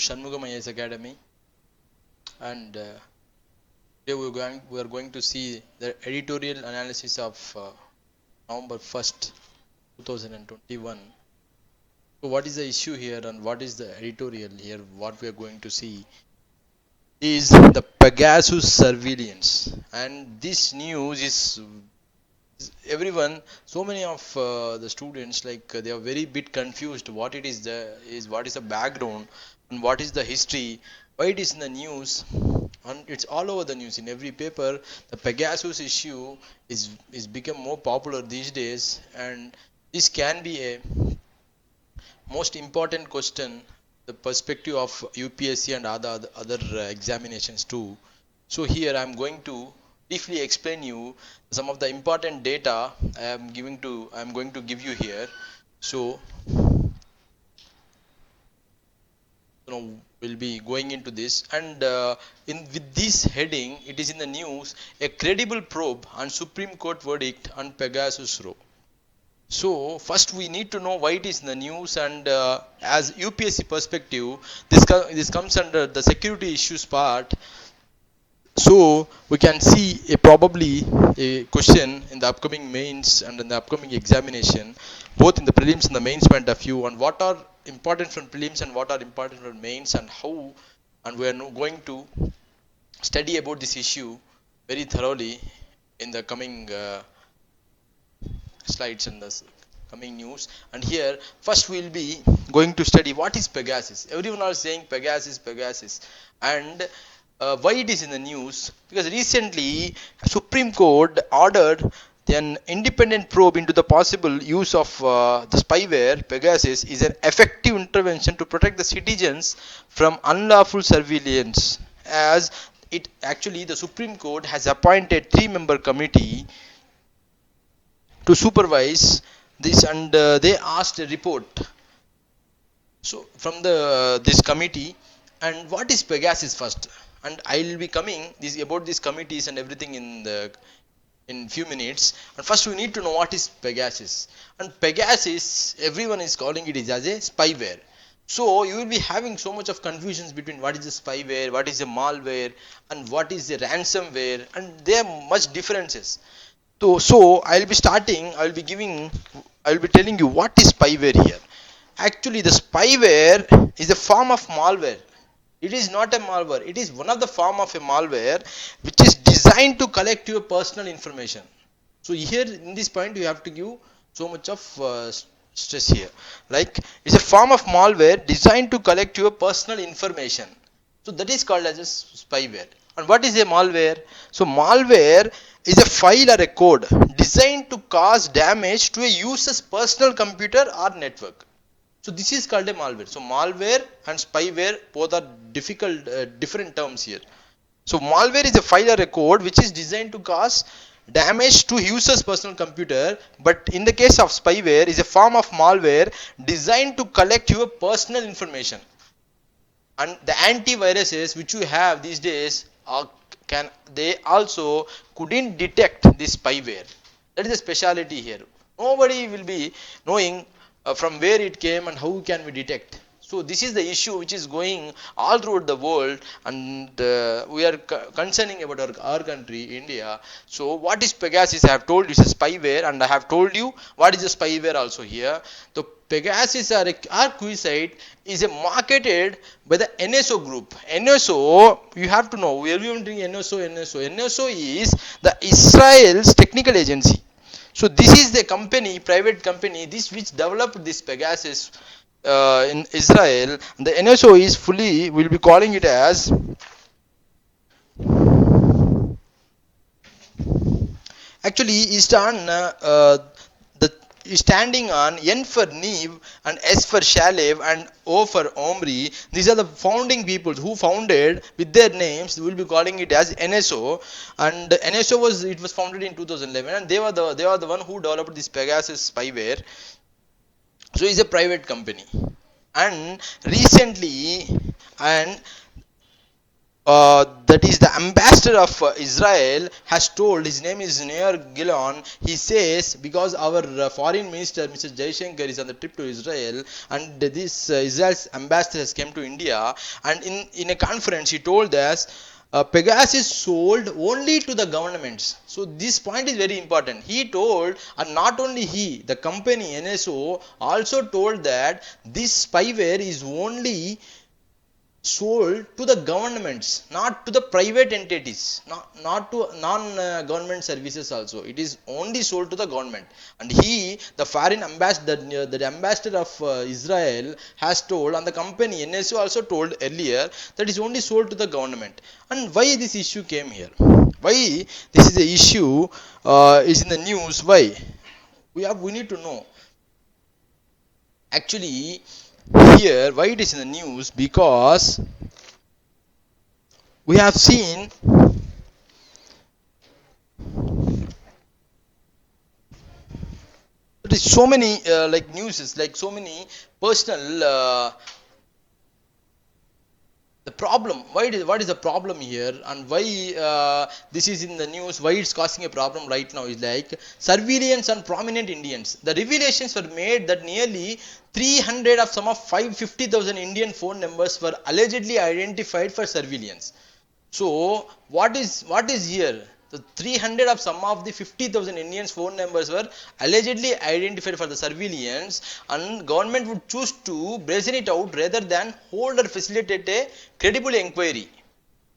Shanmugam IAS Academy, and today we are going to see the editorial analysis of November 1st, 2021. So what is the issue here and what is the editorial here? What we are going to see is the Pegasus surveillance, and this news is everyone, so many of the students, they are very bit confused what it is, what is the background and what is the history, why it is in the news, and it's all over the news in every paper. The Pegasus issue is become more popular these days, and this can be a most important question, the perspective of UPSC and other examinations too. So here I am going to briefly explain you some of the important data I am going to give you here. So we'll be going into this, and in with this heading, it is in the news: a credible probe on Supreme Court verdict on Pegasus row. So first we need to know why it is in the news, and as UPSC perspective, this comes under the security issues part. So we can see probably a question in the upcoming mains and in the upcoming examination, both in the prelims and the mains point of view, on what are important from prelims and what are important from mains, and how, and we are going to study about this issue very thoroughly in the coming slides and the coming news. And here first we will be going to study what is Pegasus. Everyone are saying Pegasus, and why it is in the news, because recently Supreme Court ordered an independent probe into the possible use of the spyware Pegasus is an effective intervention to protect the citizens from unlawful surveillance, as it actually the Supreme Court has appointed 3-member committee to supervise this, and they asked a report so from the this committee. And what is Pegasus first, and I will be coming this about these committees and everything in few minutes. And first we need to know what is Pegasus. And Pegasus, everyone is calling it as a spyware. So you will be having so much of confusions between what is the spyware, what is the malware, and what is the ransomware, and there are much differences. So I will be telling you what is spyware here. Actually, the spyware is a form of malware. It is not a malware. It is one of the form of a malware which is designed to collect your personal information. So here in this point you have to give so much of stress here. Like, it's a form of malware designed to collect your personal information. So that is called as a spyware. And what is a malware? So malware is a file or a code designed to cause damage to a user's personal computer or network. So this is called a malware. So malware and spyware both are different terms here. So malware is a file or a code which is designed to cause damage to user's personal computer, but in the case of spyware is a form of malware designed to collect your personal information. And the antiviruses which you have these days they also couldn't detect this spyware. That is the speciality here. Nobody will be knowing from where it came and how can we detect. So this is the issue which is going all throughout the world, and we are concerning about our country, India. So what is Pegasus? I have told you it's a spyware, and I have told you what is the spyware also here. The Pegasus or Arquisite is a marketed by the NSO group. NSO, you have to know, we are even doing NSO. NSO is the Israel's technical agency. So this is the company, private company, this which developed this Pegasus in Israel. The NSO is fully, we'll be calling it as actually is on the is standing on N for Neve and S for Shalev and O for Omri. These are the founding people who founded with their names. We will be calling it as NSO. And NSO was founded in 2011, and they are the one who developed this Pegasus spyware. So it's a private company. And recently, and that is the ambassador of Israel has told, his name is Neir Gilon. He says, because our foreign minister Mr. Jaishankar is on the trip to Israel, and this Israel's ambassador has come to India, and in a conference he told us Pegasus sold only to the governments. So this point is very important. He told, and not only he, the company NSO also told that this spyware is only sold to the governments, not to the private entities, not to non-government services also. It is only sold to the government. And he, the foreign ambassador, the ambassador of Israel, has told, and the company NSO also told earlier, that is only sold to the government. And why this issue came here? Why this is a issue is in the news? Why? We need to know. Actually, here why it is in the news, because we have seen there is so many like news, like so many personal the problem. What is the problem here, and why this is in the news, why it's causing a problem right now, is like surveillance on prominent Indians. The revelations were made that nearly 300 of some of 550,000 Indian phone numbers were allegedly identified for surveillance. So what is here? The 300 of some of the 50,000 Indians phone numbers were allegedly identified for the surveillance, and government would choose to brazen it out rather than hold or facilitate a credible inquiry.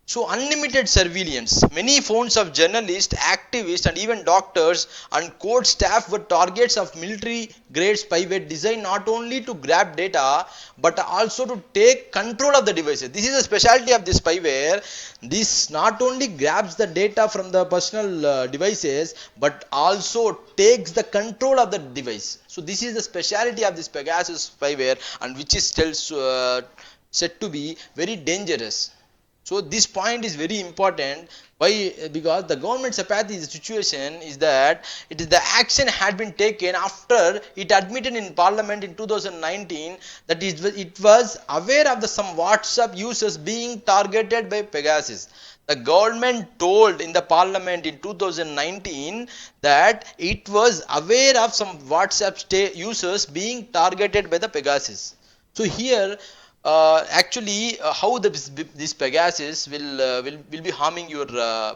So unlimited surveillance. Many phones of journalists, activists, and even doctors and court staff were targets of military-grade spyware designed not only to grab data but also to take control of the devices. This is a specialty of this spyware. This not only grabs the data from the personal devices but also takes the control of the device. So this is the specialty of this Pegasus spyware, and which is still said to be very dangerous. So this point is very important. Why? Because the government's apathy in the situation is that it is the action had been taken after it admitted in Parliament in 2019 that it was aware of the some WhatsApp users being targeted by Pegasus. The government told in the Parliament in 2019 that it was aware of some WhatsApp users being targeted by the Pegasus. So here actually how this Pegasus will be harming your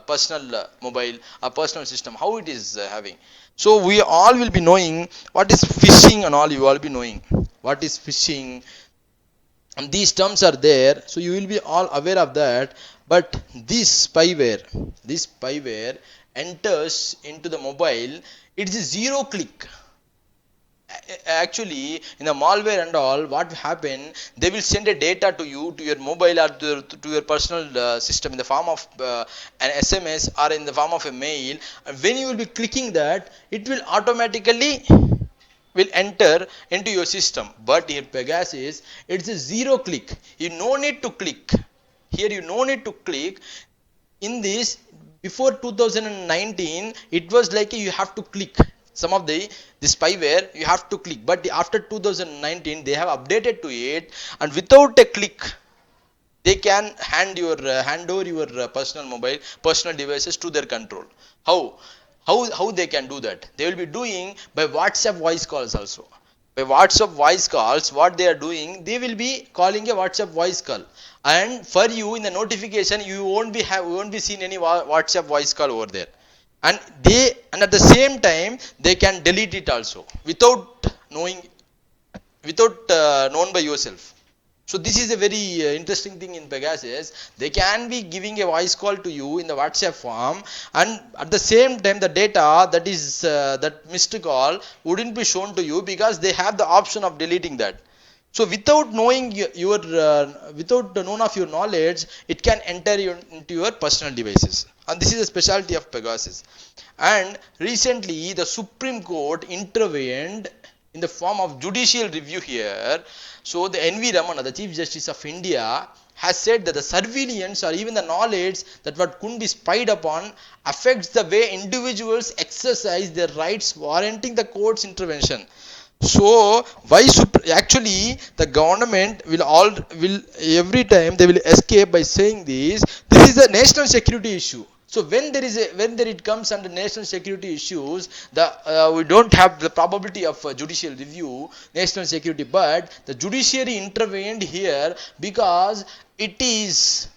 personal mobile personal system, how it is having. So we all will be knowing what is phishing, and all you all be knowing what is phishing, and these terms are there, so you will be all aware of that. But this spyware enters into the mobile. It is a zero click. Actually, in the malware and all, what happen, they will send a data to you, to your mobile, or to your personal system in the form of an SMS or in the form of a mail, and when you will be clicking that, it will automatically will enter into your system. But here Pegasus, it's a zero click. You no need to click. Here you no need to click. In this, before 2019, it was like you have to click. Some of the spyware you have to click, but after 2019 they have updated to it, and without a click they can hand over your personal devices to their control. How they can do that? They will be doing by WhatsApp voice calls also. By WhatsApp voice calls, what they are doing, they will be calling a WhatsApp voice call, and for you in the notification you won't be seeing any WhatsApp voice call over there. And at the same time they can delete it also without knowing, without known by yourself. So this is a very interesting thing in Pegasus. They can be giving a voice call to you in the WhatsApp form, and at the same time the data that is that missed call wouldn't be shown to you, because they have the option of deleting that. So without knowing without the known of your knowledge, it can enter into your personal devices, and this is a specialty of Pegasus. And recently the Supreme Court intervened in the form of judicial review here. So the NV Ramana, the Chief Justice of India, has said that the surveillance or even the knowledge that what could be spied upon affects the way individuals exercise their rights, warranting the court's intervention. So why actually the government will all will every time they will escape by saying this is a national security issue. So when there is a when there it comes under national security issues, the we don't have the probability of judicial review national security, but the judiciary intervened here because it is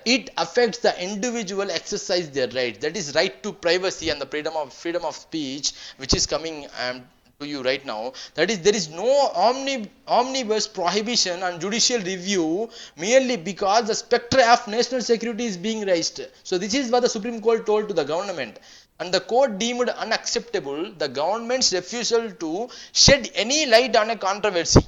it affects the individual exercise their rights, that is right to privacy and the freedom of speech, which is coming to you right now. That is, there is no omnibus prohibition on judicial review merely because the spectre of national security is being raised. So this is what the Supreme Court told to the government, and the court deemed unacceptable the government's refusal to shed any light on a controversy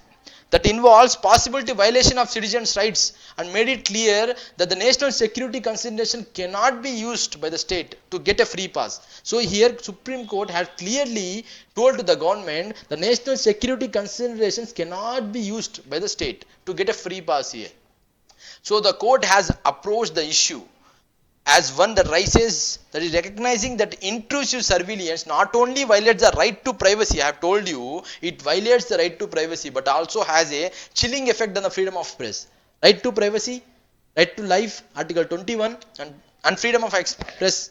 that involves possibility violation of citizens' rights, and made it clear that the national security consideration cannot be used by the state to get a free pass. So here Supreme Court has clearly told to the government the national security considerations cannot be used by the state to get a free pass here. So the court has approached the issue as one that rises, that is recognizing that intrusive surveillance not only violates the right to privacy, I have told you it violates the right to privacy, but also has a chilling effect on the freedom of press. Right to privacy, right to life, article 21, and freedom of express,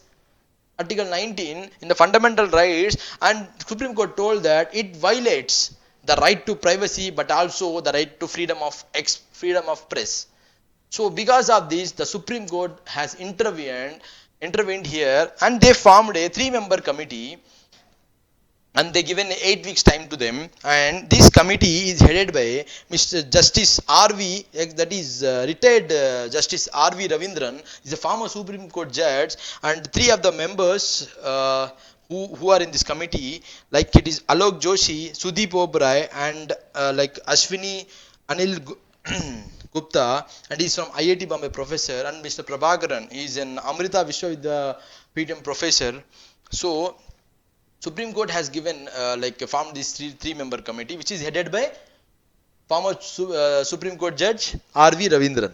article 19 in the fundamental rights, and Supreme Court told that it violates the right to privacy but also the right to freedom of press. So because of this, the Supreme Court has intervened here, and they formed a three-member committee, and they given 8 weeks time to them, and this committee is headed by Mr. Justice R.V. that is retired Justice R.V. Ravindran is a former Supreme Court judge, and three of the members who are in this committee, like it is Alok Joshi, Sudeep Oberoi, and like Ashwini Anil Gupta, and he's from IIT Bombay professor, and Mr. Prabhakaran, he is an Amrita Vishwavidyapeetham professor. So Supreme Court has given formed this three-member committee, which is headed by former Supreme Court Judge R.V. Ravindran.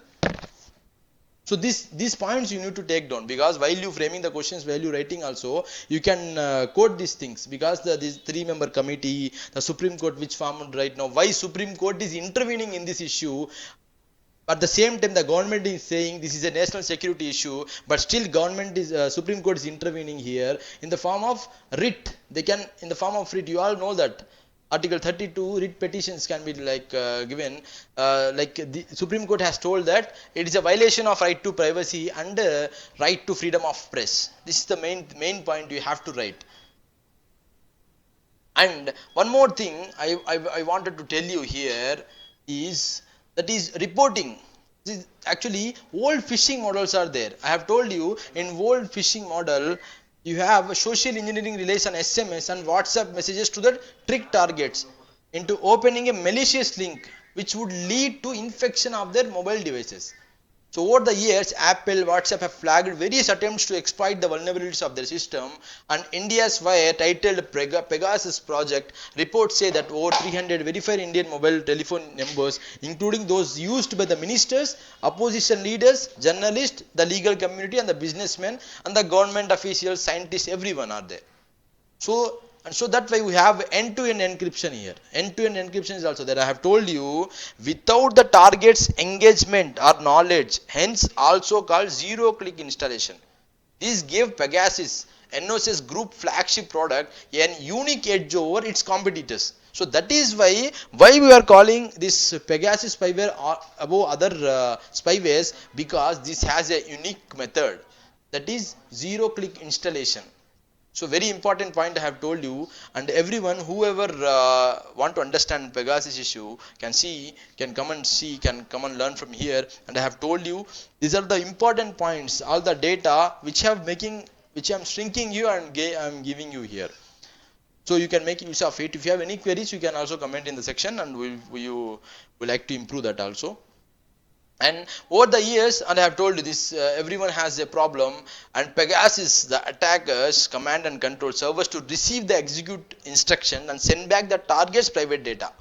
So these points you need to take down, because while you framing the questions, while you writing also, you can quote these things, because this three-member committee, the Supreme Court which formed right now, why Supreme Court is intervening in this issue. At the same time, the government is saying this is a national security issue, but still government is Supreme Court is intervening here in the form of writ. They can, in the form of writ. You all know that Article 32 writ petitions can be given. Like the Supreme Court has told that it is a violation of right to privacy and right to freedom of press. This is the main point you have to write. And one more thing I wanted to tell you here is that is reporting. This is actually old phishing models are there. I have told you in old phishing model you have social engineering relies on SMS and WhatsApp messages to the trick targets into opening a malicious link which would lead to infection of their mobile devices. So over the years, Apple, WhatsApp have flagged various attempts to exploit the vulnerabilities of their system, and India's Wire, titled Pegasus Project, reports say that over 300 verified Indian mobile telephone numbers, including those used by the ministers, opposition leaders, journalists, the legal community, and the businessmen, and the government officials, scientists, everyone are there. So that's why we have end-to-end encryption here. End-to-end encryption is also there. I have told you, without the target's engagement or knowledge, hence also called zero-click installation. This gave Pegasus, NOS's group flagship product, an unique edge over its competitors. So that is why we are calling this Pegasus spyware above other spywares, because this has a unique method, that is zero-click installation. So very important point I have told you, and everyone whoever want to understand Pegasus issue can come and learn from here. And I have told you these are the important points, all the data which I'm shrinking you and I'm giving you here. So you can make use of it. If you have any queries, you can also comment in the section, and we like to improve that also. And over the years, and I have told you this, everyone has a problem, and Pegasus, the attackers, command and control servers to receive the execute instruction and send back the target's private data,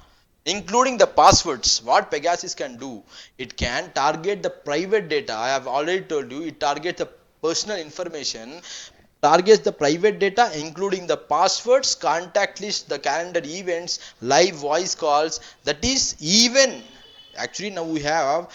including the passwords. What Pegasus can do, it can target the private data. I have already told you, it targets the personal information targets the private data including the passwords, contact list, the calendar events, live voice calls. That is even actually now we have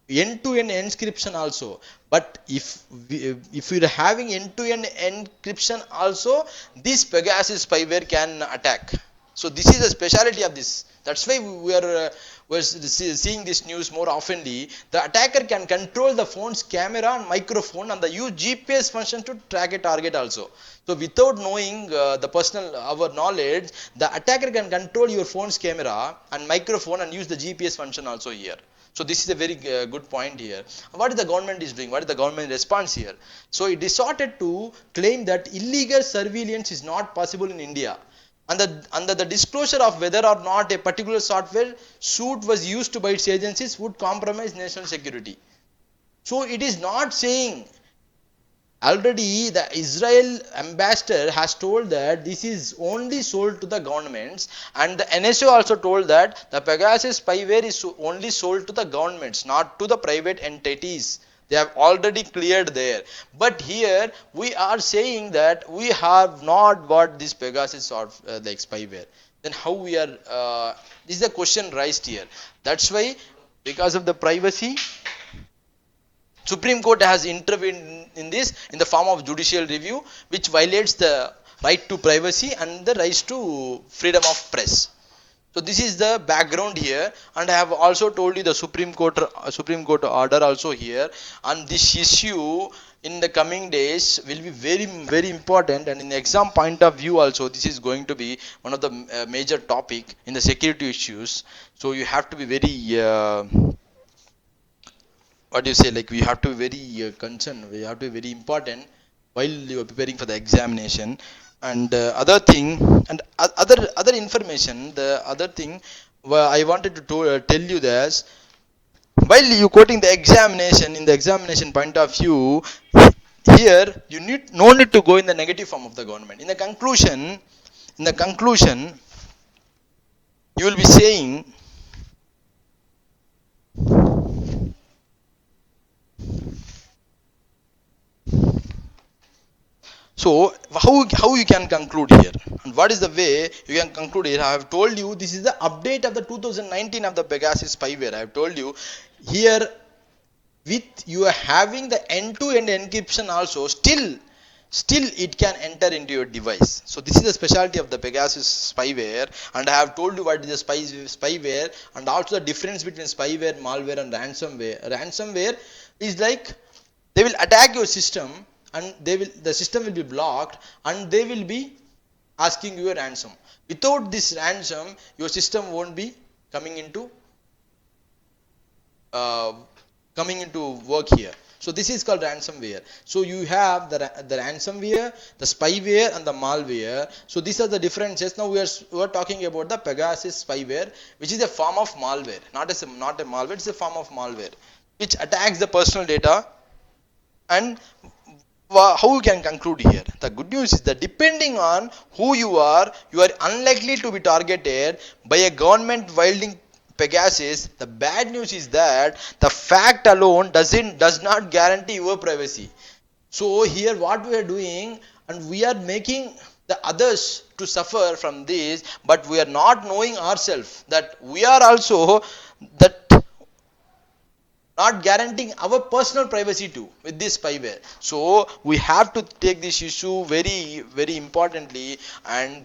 end-to-end encryption also. But if we're having end-to-end encryption also, this Pegasus spyware can attack. So this is the speciality of this. That's why we're seeing this news more oftenly. The attacker can control the phone's camera and microphone and the use GPS function to track a target also. So without knowing the personal our knowledge, the attacker can control your phone's camera and microphone and use the GPS function also here. So this is a very good point here. What is the government is doing? What is the government response here? So it resorted to claim that illegal surveillance is not possible in India. Under the disclosure of whether or not a particular software suite was used by its agencies would compromise national security. So it is not saying. Already the Israel ambassador has told that this is only sold to the governments, and the NSO also told that the Pegasus spyware is only sold to the governments, not to the private entities. They have already cleared there. But here we are saying that we have not bought this Pegasus or like spyware. Then how we are? This is a question raised here. That's why, because of the privacy, Supreme Court has intervened in this in the form of judicial review, which violates the right to privacy and the right to freedom of press. So this is the background here, and I have also told you the Supreme Court order also here, and this issue in the coming days will be very important, and in the exam point of view also this is going to be one of the major topic in the security issues. So you have to be very what do you say, like we have to be very concerned, we have to be very important while you are preparing for the examination. And other thing, and other information, the other thing I wanted to tell you this, while you quoting the examination, in the examination point of view, here you need no need to go in the negative form of the government. In the conclusion you will be saying, so how you can conclude here, and what is the way you can conclude here? I have told you this is the update of the 2019 of the Pegasus spyware. I have told you here, with you are having the end-to-end encryption also, still it can enter into your device. So this is the specialty of the Pegasus spyware, and I have told you what is the spyware, and also the difference between spyware, malware and ransomware. Ransomware is like they will attack your system, and the system will be blocked, and they will be asking you a ransom. Without this ransom your system won't be coming into uh, work here. So this is called ransomware. So you have the ransomware, the spyware and the malware. So these are the differences. Now we are talking about the Pegasus spyware, which is a form of malware, not a malware, it's a form of malware which attacks the personal data. And how you can conclude here? The good news is that depending on who you are unlikely to be targeted by a government wielding Pegasus. The bad news is that the fact alone does not guarantee your privacy. So here what we are doing, and we are making the others to suffer from this, but we are not knowing ourselves that we are also that not guaranteeing our personal privacy too with this spyware. So we have to take this issue very importantly, and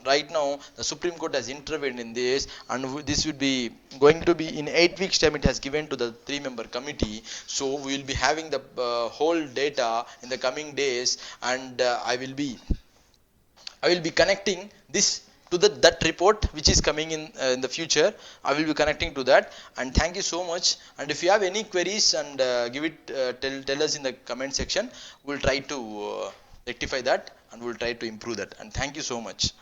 right now the Supreme Court has intervened in this, and this will be going to be in 8 weeks time. It has given to the 3-member committee, so we will be having the whole data in the coming days, and I will be connecting this to that report which is coming in the future. I will be connecting to that, and thank you so much. And if you have any queries, and tell us in the comment section. We'll try to rectify that, and we'll try to improve that. And thank you so much.